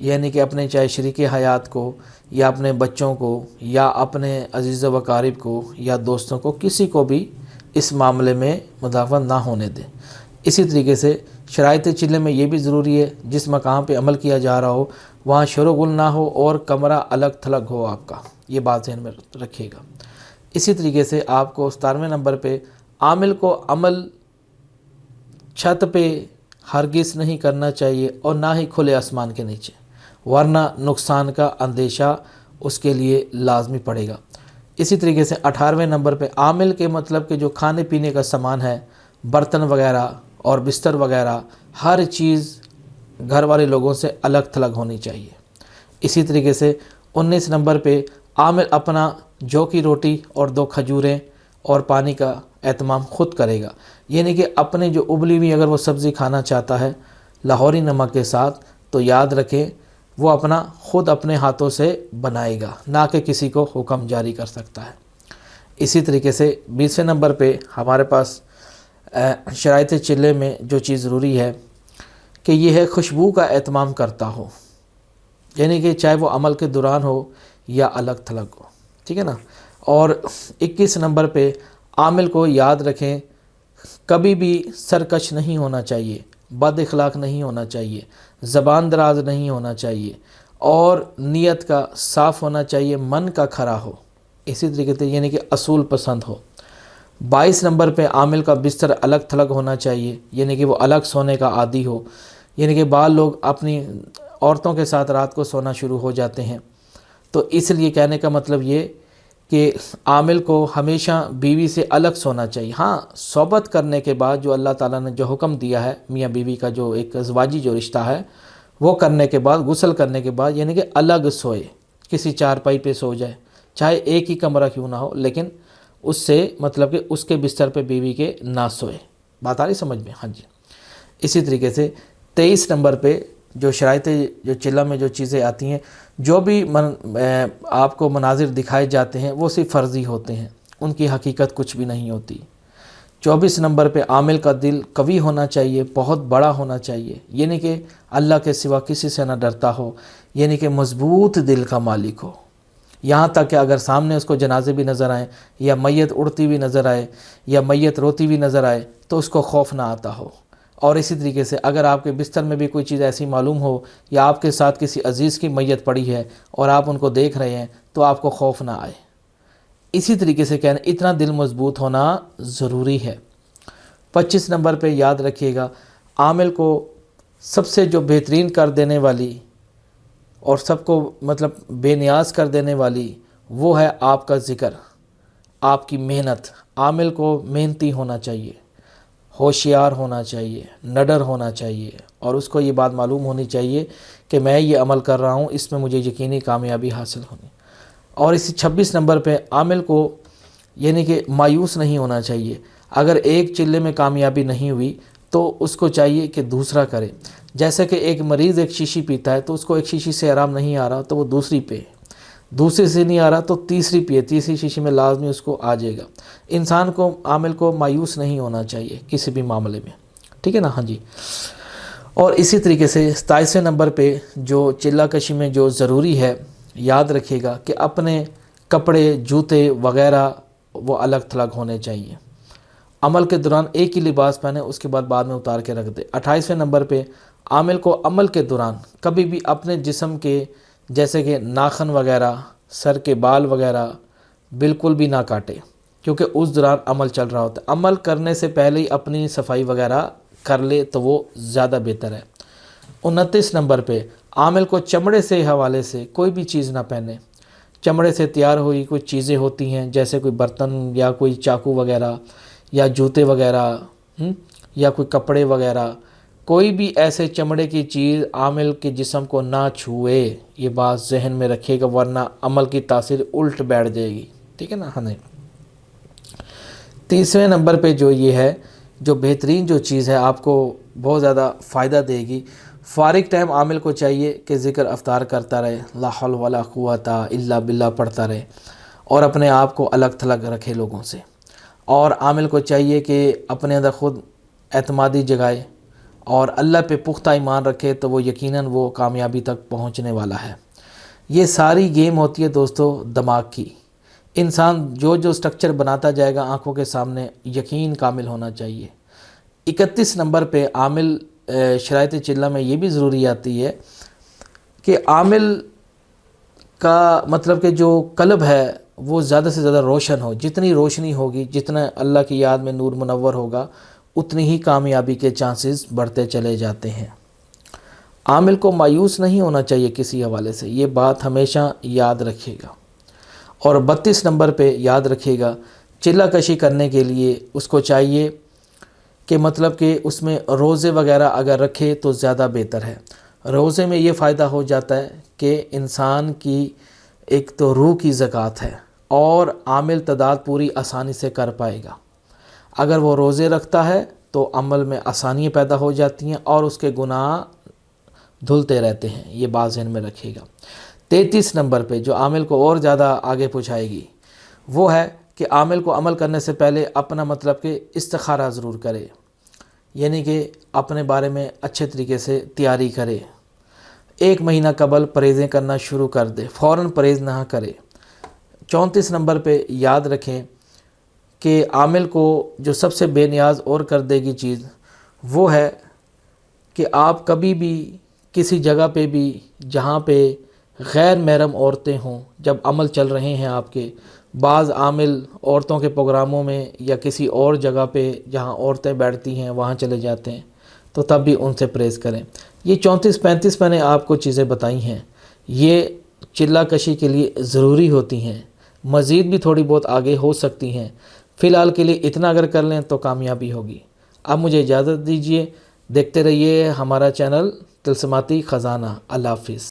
یعنی کہ اپنے چاہے شریک حیات کو یا اپنے بچوں کو یا اپنے عزیز و اقارب کو یا دوستوں کو، کسی کو بھی اس معاملے میں مداخلت نہ ہونے دیں۔ اسی طریقے سے شرائط چلے میں یہ بھی ضروری ہے، جس مقام پہ عمل کیا جا رہا ہو وہاں شور و غل نہ ہو اور کمرہ الگ تھلگ ہو آپ کا، یہ بات ذہن میں رکھیے گا۔ اسی طریقے سے آپ کو 17ویں نمبر پہ عامل کو عمل چھت پہ ہرگز نہیں کرنا چاہیے اور نہ ہی کھلے آسمان کے نیچے، ورنہ نقصان کا اندیشہ اس کے لیے لازمی پڑے گا۔ اسی طریقے سے 18ویں نمبر پہ عامل کے مطلب کہ جو کھانے پینے کا سامان ہے، برتن وغیرہ اور بستر وغیرہ، ہر چیز گھر والے لوگوں سے الگ تھلگ ہونی چاہیے۔ اسی طریقے سے 19 نمبر پہ عامل اپنا جو کی روٹی اور 2 کھجوریں اور پانی کا اہتمام خود کرے گا، یعنی کہ اپنے جو ابلی ہوئی اگر وہ سبزی کھانا چاہتا ہے لاہوری نمک کے ساتھ، تو یاد رکھیں وہ اپنا خود اپنے ہاتھوں سے بنائے گا، نہ کہ کسی کو حکم جاری کر سکتا ہے۔ اسی طریقے سے 20ویں نمبر پہ ہمارے پاس شرائط چلے میں جو چیز ضروری ہے کہ یہ ہے خوشبو کا اہتمام کرتا ہو، یعنی کہ چاہے وہ عمل کے دوران ہو یا الگ تھلگ ہو، ٹھیک ہے نا۔ اور 21 نمبر پہ عامل کو یاد رکھیں کبھی بھی سرکش نہیں ہونا چاہیے، بد اخلاق نہیں ہونا چاہیے، زبان دراز نہیں ہونا چاہیے اور نیت کا صاف ہونا چاہیے، من کا کھرا ہو، اسی طریقے سے یعنی کہ اصول پسند ہو۔ 22 نمبر پہ عامل کا بستر الگ تھلگ ہونا چاہیے، یعنی کہ وہ الگ سونے کا عادی ہو، یعنی کہ بعض لوگ اپنی عورتوں کے ساتھ رات کو سونا شروع ہو جاتے ہیں، تو اس لیے کہنے کا مطلب یہ کہ عامل کو ہمیشہ بیوی سے الگ سونا چاہیے۔ ہاں، صحبت کرنے کے بعد جو اللہ تعالیٰ نے جو حکم دیا ہے میاں بیوی کا، جو ایک ازواجی جو رشتہ ہے، وہ کرنے کے بعد، غسل کرنے کے بعد، یعنی کہ الگ سوئے، کسی چارپائی پہ سو جائے، چاہے ایک ہی کمرہ کیوں نہ ہو، لیکن اس سے مطلب کہ اس کے بستر پہ بیوی کے نہ سوئے۔ بات آ رہی سمجھ میں؟ ہاں جی۔ اسی طریقے سے 23 نمبر پہ جو شرائط جو چلہ میں جو چیزیں آتی ہیں، جو بھی آپ کو مناظر دکھائے جاتے ہیں وہ صرف فرضی ہوتے ہیں، ان کی حقیقت کچھ بھی نہیں ہوتی۔ 24 نمبر پہ عامل کا دل قوی ہونا چاہیے، بہت بڑا ہونا چاہیے، یعنی کہ اللہ کے سوا کسی سے نہ ڈرتا ہو، یعنی کہ مضبوط دل کا مالک ہو، یہاں تک کہ اگر سامنے اس کو جنازے بھی نظر آئیں یا میت اڑتی ہوئی نظر آئے یا میت روتی ہوئی نظر آئے تو اس کو خوف نہ آتا ہو۔ اور اسی طریقے سے اگر آپ کے بستر میں بھی کوئی چیز ایسی معلوم ہو یا آپ کے ساتھ کسی عزیز کی میت پڑی ہے اور آپ ان کو دیکھ رہے ہیں تو آپ کو خوف نہ آئے۔ اسی طریقے سے کہنا اتنا دل مضبوط ہونا ضروری ہے۔ 25 نمبر پہ یاد رکھیے گا، عامل کو سب سے جو بہترین کر دینے والی اور سب کو مطلب بے نیاز کر دینے والی وہ ہے آپ کا ذکر، آپ کی محنت۔ عامل کو محنتی ہونا چاہیے، ہوشیار ہونا چاہیے، نڈر ہونا چاہیے، اور اس کو یہ بات معلوم ہونی چاہیے کہ میں یہ عمل کر رہا ہوں، اس میں مجھے یقینی کامیابی حاصل ہونی۔ اور اسی 26 نمبر پہ عامل کو یعنی کہ مایوس نہیں ہونا چاہیے، اگر ایک چلے میں کامیابی نہیں ہوئی تو اس کو چاہیے کہ دوسرا کرے۔ جیسے کہ ایک مریض ایک شیشی پیتا ہے تو اس کو ایک شیشی سے آرام نہیں آ رہا تو وہ دوسری پہ، دوسری سے نہیں آ رہا تو تیسری پیے، تیسری شیشی میں لازمی اس کو آ جائے گا۔ انسان کو، عامل کو مایوس نہیں ہونا چاہیے کسی بھی معاملے میں، ٹھیک ہے نا؟ ہاں جی۔ اور اسی طریقے سے 27ویں نمبر پہ جو چلہ کشی میں جو ضروری ہے، یاد رکھیے گا کہ اپنے کپڑے، جوتے وغیرہ وہ الگ تھلگ ہونے چاہیے۔ عمل کے دوران ایک ہی لباس پہنے، اس کے بعد میں اتار کے رکھ دے۔ 28ویں نمبر پہ عامل کو عمل کے دوران کبھی بھی اپنے جسم کے جیسے کہ ناخن وغیرہ، سر کے بال وغیرہ بالکل بھی نہ کاٹے، کیونکہ اس دوران عمل چل رہا ہوتا ہے۔ عمل کرنے سے پہلے ہی اپنی صفائی وغیرہ کر لے تو وہ زیادہ بہتر ہے۔ 29 نمبر پہ عامل کو چمڑے سے حوالے سے کوئی بھی چیز نہ پہنے۔ چمڑے سے تیار ہوئی کوئی چیزیں ہوتی ہیں جیسے کوئی برتن یا کوئی چاقو وغیرہ یا جوتے وغیرہ یا کوئی کپڑے وغیرہ، کوئی بھی ایسے چمڑے کی چیز عامل کے جسم کو نہ چھوئے، یہ بات ذہن میں رکھیے گا، ورنہ عمل کی تاثیر الٹ بیٹھ جائے گی، ٹھیک ہے نا؟ ہاں۔ 30ویں نمبر پہ جو یہ ہے، جو بہترین جو چیز ہے آپ کو بہت زیادہ فائدہ دے گی، فارغ ٹائم عامل کو چاہیے کہ ذکر افطار کرتا رہے، لا حول ولا قوت الا باللہ پڑھتا رہے اور اپنے آپ کو الگ تھلگ رکھے لوگوں سے۔ اور عامل کو چاہیے کہ اپنے اندر خود اعتمادی جگائے اور اللہ پہ پختہ ایمان رکھے تو وہ یقیناً وہ کامیابی تک پہنچنے والا ہے۔ یہ ساری گیم ہوتی ہے دوستو دماغ کی۔ انسان جو سٹرکچر بناتا جائے گا آنکھوں کے سامنے یقین کامل ہونا چاہیے۔ 31 نمبر پہ عامل شرائط چلہ میں یہ بھی ضروری آتی ہے کہ عامل کا مطلب کہ جو قلب ہے وہ زیادہ سے زیادہ روشن ہو۔ جتنی روشنی ہوگی، جتنا اللہ کی یاد میں نور منور ہوگا، اتنی ہی کامیابی کے چانسز بڑھتے چلے جاتے ہیں۔ عامل کو مایوس نہیں ہونا چاہیے کسی حوالے سے، یہ بات ہمیشہ یاد رکھے گا۔ اور 32 نمبر پہ یاد رکھے گا، چلہ کشی کرنے کے لیے اس کو چاہیے کہ مطلب کہ اس میں روزے وغیرہ اگر رکھے تو زیادہ بہتر ہے۔ روزے میں یہ فائدہ ہو جاتا ہے کہ انسان کی ایک تو روح کی زکوٰۃ ہے اور عامل تعداد پوری آسانی سے کر پائے گا۔ اگر وہ روزے رکھتا ہے تو عمل میں آسانیاں پیدا ہو جاتی ہیں اور اس کے گناہ دھلتے رہتے ہیں، یہ بات ذہن میں رکھے گا۔ 33 نمبر پہ جو عامل کو اور زیادہ آگے پہنچائے گی وہ ہے کہ عامل کو عمل کرنے سے پہلے اپنا مطلب کہ استخارہ ضرور کرے، یعنی کہ اپنے بارے میں اچھے طریقے سے تیاری کرے۔ 1 مہینہ قبل پرہیزیں کرنا شروع کر دے، فوراً پرہیز نہ کرے۔ 34 نمبر پہ یاد رکھیں کہ عامل کو جو سب سے بے نیاز اور کر دے گی چیز وہ ہے کہ آپ کبھی بھی کسی جگہ پہ بھی جہاں پہ غیر محرم عورتیں ہوں، جب عمل چل رہے ہیں آپ کے، بعض عامل عورتوں کے پروگراموں میں یا کسی اور جگہ پہ جہاں عورتیں بیٹھتی ہیں وہاں چلے جاتے ہیں تو تب بھی ان سے پرہیز کریں۔ یہ 34-35 میں نے آپ کو چیزیں بتائی ہیں، یہ چلہ کشی کے لیے ضروری ہوتی ہیں، مزید بھی تھوڑی بہت آگے ہو سکتی ہیں۔ فی الحال کے لیے اتنا اگر کر لیں تو کامیابی ہوگی۔ اب مجھے اجازت دیجیے، دیکھتے رہیے ہمارا چینل طلسماتی خزانہ۔ اللہ حافظ۔